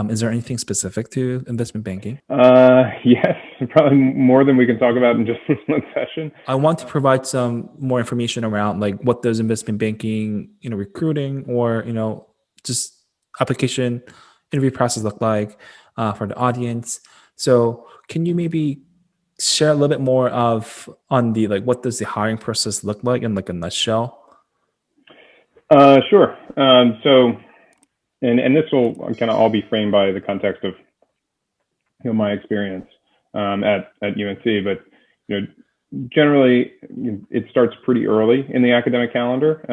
Is there anything specific to investment banking? Yes, probably more than we can talk about in just one session. I want to provide some more information around like what does investment banking, recruiting or, just application interview process look like for the audience. So can you maybe share a little bit more of on the like what does the hiring process look like in like a nutshell? Sure. And this will kind of all be framed by the context of my experience at UNC, but generally it starts pretty early in the academic calendar,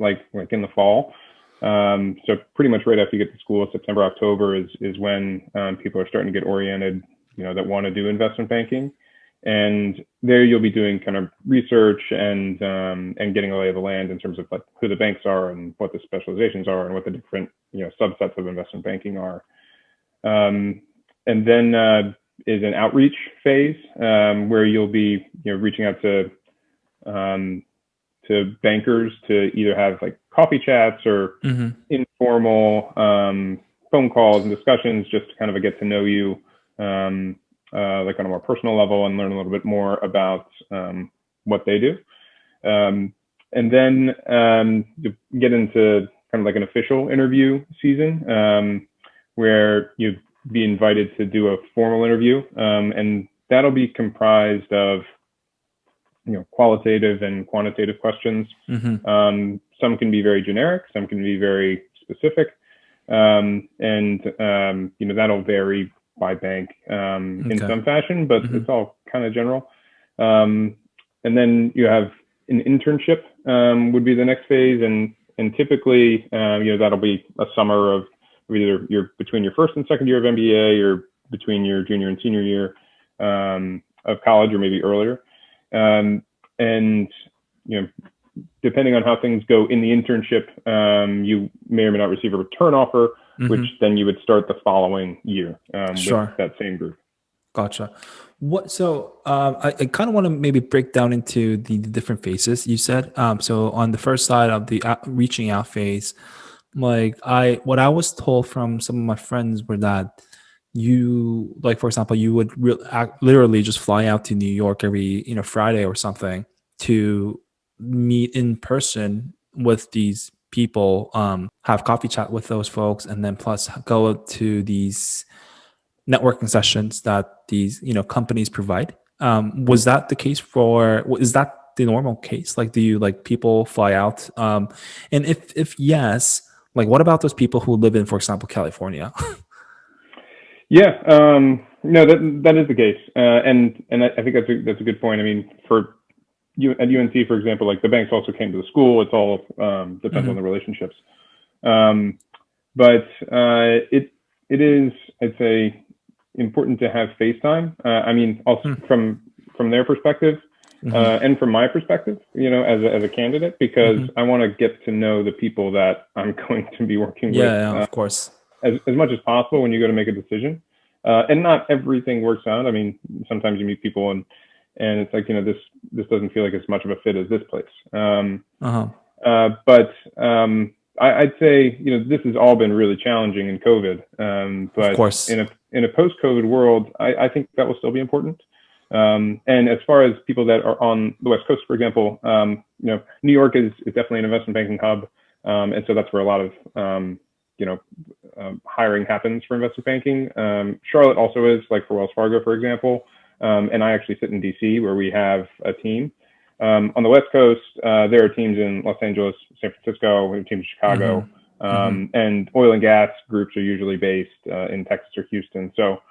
like in the fall. So pretty much right after you get to school, September, October is when people are starting to get oriented, that want to do investment banking. And there you'll be doing kind of research and getting a lay of the land in terms of like who the banks are and what the specializations are and what the different subsets of investment banking are. And then is an outreach phase where you'll be reaching out to bankers to either have like coffee chats or informal phone calls and discussions just to kind of get to know you like on a more personal level and learn a little bit more about what they do. And then you get into kind of like an official interview season where you'd be invited to do a formal interview. And that'll be comprised of qualitative and quantitative questions. Some can be very generic, some can be very specific. And that'll vary by bank in some fashion, but it's all kind of general. And then you have an internship would be the next phase. And typically, that'll be a summer of either you're between your first and second year of MBA or between your junior and senior year of college or maybe earlier. And, depending on how things go in the internship, you may or may not receive a return offer, which then you would start the following year with that same group. Gotcha. So I kind of want to maybe break down into the different phases you said. So on the first side of the reaching out phase, what I was told from some of my friends were that you, like, for example, you would literally just fly out to New York every, Friday or something to meet in person with these people, have coffee chat with those folks, and then plus go to these networking sessions that these, companies provide. Was that the case is that the normal case? Like, do you like people fly out? And if yes, like, what about those people who live in, for example, California? Yeah, no, that is the case, and I think that's a good point. I mean, at UNC, for example, like the banks also came to the school. It's all depends on the relationships, but it is, I'd say, important to have face time. I mean, also from their perspective and from my perspective, as a candidate, because I want to get to know the people that I'm going to be working with. Yeah, of course. As much as possible when you go to make a decision. And not everything works out. I mean, sometimes you meet people and it's like, this doesn't feel like as much of a fit as this place. But I'd say, this has all been really challenging in COVID. But of course, in a post-COVID world, I think that will still be important. And as far as people that are on the West Coast, for example, New York is definitely an investment banking hub. And so that's where a lot of, hiring happens for investment banking. Charlotte also is, like for Wells Fargo, for example. And I actually sit in DC where we have a team. On the West Coast, there are teams in Los Angeles, San Francisco, we have teams in Chicago, and oil and gas groups are usually based in Texas or Houston. So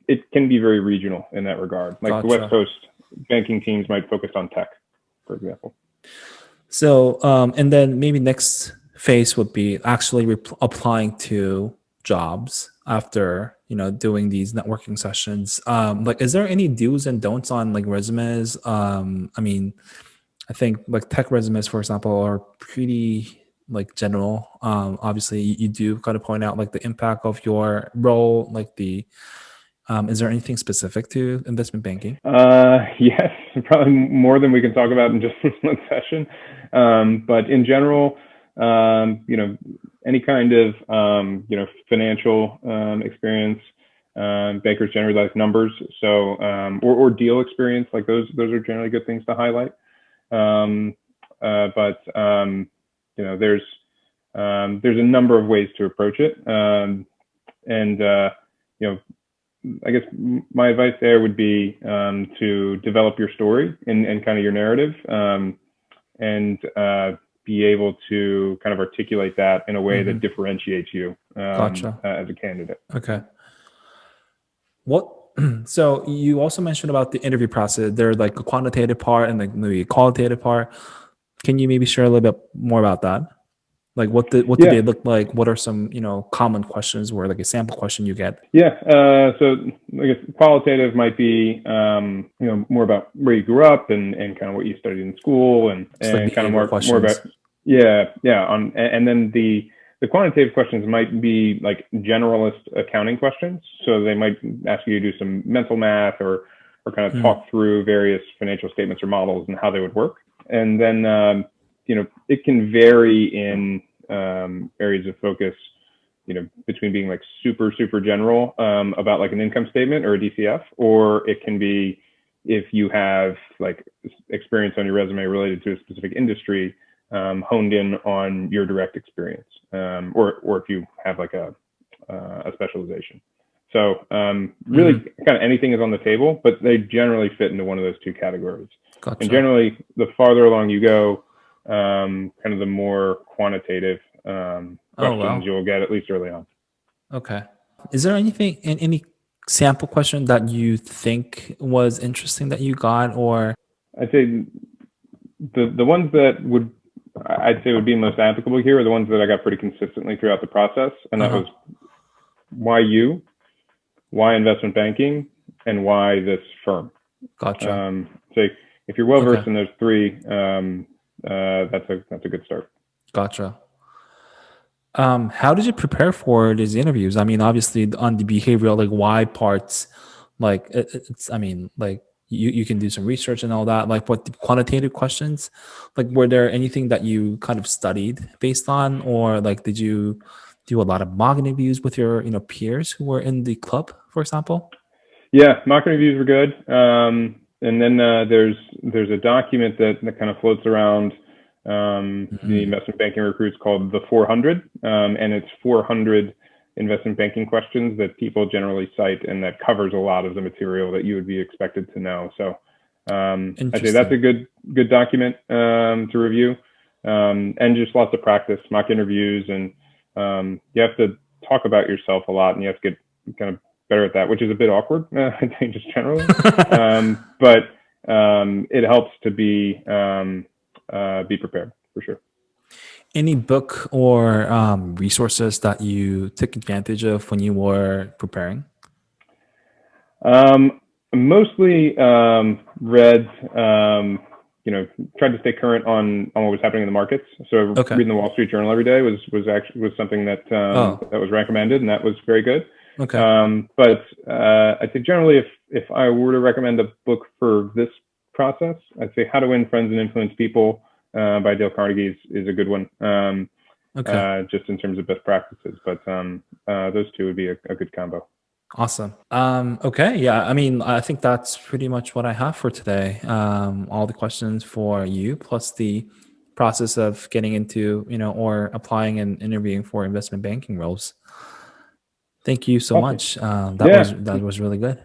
it can be very regional in that regard. Like the West Coast banking teams might focus on tech, for example. So, and then maybe next phase would be actually applying to jobs after doing these networking sessions. Like, is there any do's and don'ts on like resumes? I mean, I think like tech resumes, for example, are pretty like general. Obviously, you do kind of point out like the impact of your role, like the. Is there anything specific to investment banking? Yes, probably more than we can talk about in just one session. But in general, any kind of financial experience. Bankers generally like numbers, so or deal experience, like those are generally good things to highlight. But there's a number of ways to approach it, and I guess my advice there would be to develop your story and kind of your narrative, and be able to kind of articulate that in a way that differentiates you as a candidate. Okay. So you also mentioned about the interview process. There's like a quantitative part and like maybe a qualitative part. Can you maybe share a little bit more about that? Like what did they look like? What are some, common questions or like a sample question you get? Yeah. So I guess qualitative might be, more about where you grew up and kind of what you studied in school and like kind of more about, and then the quantitative questions might be like generalist accounting questions. So they might ask you to do some mental math or kind of talk through various financial statements or models and how they would work. And then, it can vary in areas of focus, between being like super general about like an income statement or a DCF, or it can be if you have like experience on your resume related to a specific industry, honed in on your direct experience, or if you have like a specialization. So really kind of anything is on the table, but they generally fit into one of those two categories. Gotcha. And generally, the farther along you go, kind of the more quantitative questions you'll get, at least early on. Okay. Is there anything in any sample question that you think was interesting that you got, or? I'd say the ones that would be most applicable here are the ones that I got pretty consistently throughout the process, and that was why you, why investment banking, and why this firm. Gotcha. So if you're well versed in those three, that's a good start. Gotcha. How did you prepare for these interviews? I mean, obviously on the behavioral, like why parts, like you can do some research and all that. Like what the quantitative questions, like were there anything that you kind of studied based on, or like did you do a lot of mock interviews with your peers who were in the club, for example? Yeah, mock interviews were good. And then there's a document that kind of floats around the investment banking recruits called the 400, and it's 400 investment banking questions that people generally cite, and that covers a lot of the material that you would be expected to know. So I'd say that's a good document to review, and just lots of practice, mock interviews, and you have to talk about yourself a lot, and you have to get kind of better at that, which is a bit awkward, I think, just generally. But it helps to be prepared for sure. Any book or resources that you took advantage of when you were preparing? Mostly read, tried to stay current on what was happening in the markets. So reading the Wall Street Journal every day was something that that was recommended, and that was very good. Okay. But I'd say generally, if I were to recommend a book for this process, I'd say How to Win Friends and Influence People by Dale Carnegie is a good one. Just in terms of best practices, but those two would be a good combo. Awesome. Okay. Yeah. I mean, I think that's pretty much what I have for today. All the questions for you, plus the process of getting into, or applying and interviewing for investment banking roles. Thank you so much. That was really good.